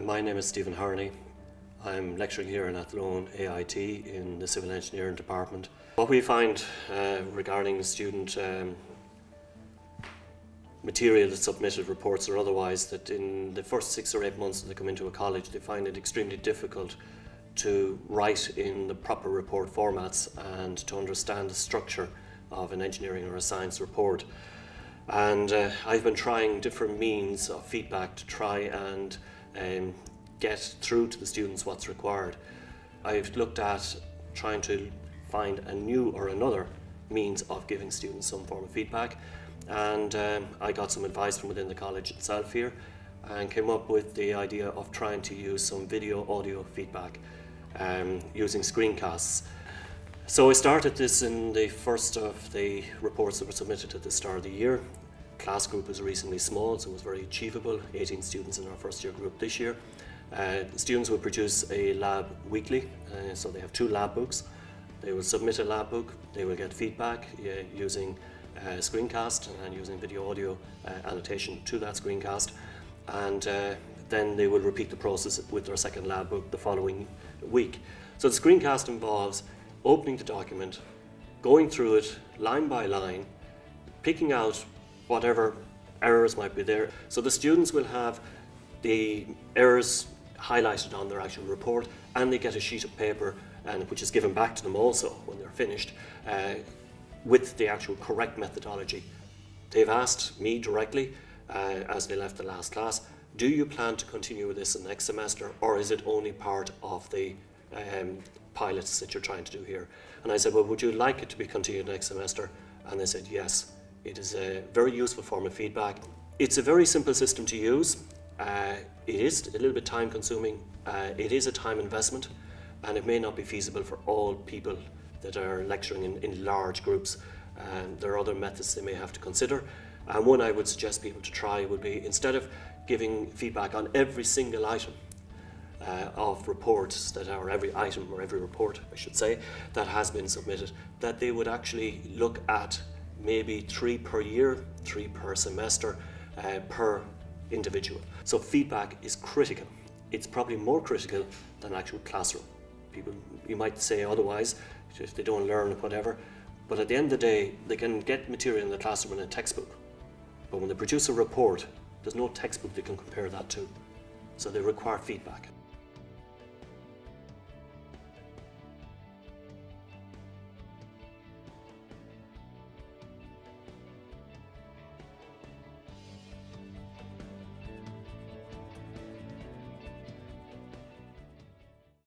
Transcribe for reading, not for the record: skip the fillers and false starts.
My name is Stephen Harney. I'm lecturing here in Athlone AIT in the Civil Engineering Department. What we find regarding student material that's submitted, reports or otherwise, that in the first 6 or 8 months that they come into a college, they find it extremely difficult to write in the proper report formats and to understand the structure of an engineering or a science report. And I've been trying different means of feedback to try and get through to the students what's required. I've looked at trying to find a new or another means of giving students some form of feedback, and I got some advice from within the college itself here and came up with the idea of trying to use some video audio feedback using screencasts. So I started this in the first of the reports that were submitted at the start of the year. Class group was reasonably small, so it was very achievable, 18 students in our first year group this year. Students will produce a lab weekly, so they have 2 lab books. They will submit a lab book, they will get feedback using screencast and using video audio annotation to that screencast, and then they will repeat the process with their second lab book the following week. So the screencast involves opening the document, going through it line by line, picking out whatever errors might be there. So the students will have the errors highlighted on their actual report, and they get a sheet of paper which is given back to them also when they're finished with the actual correct methodology. They've asked me directly as they left the last class, do you plan to continue with this next semester, or is it only part of the pilots that you're trying to do here? And I said, well, would you like it to be continued next semester? And they said yes. It is a very useful form of feedback. It's a very simple system to use. It is a little bit time consuming. It is a time investment, and it may not be feasible for all people that are lecturing in large groups. There are other methods they may have to consider. And one I would suggest people to try would be, instead of giving feedback on every single item of reports that are, every item or every report I should say, that has been submitted, that they would actually look at maybe 3 per year, 3 per semester, per individual. So feedback is critical. It's probably more critical than actual classroom. People, you might say otherwise, if they don't learn whatever, but at the end of the day, they can get material in the classroom in a textbook. But when they produce a report, there's no textbook they can compare that to. So they require feedback.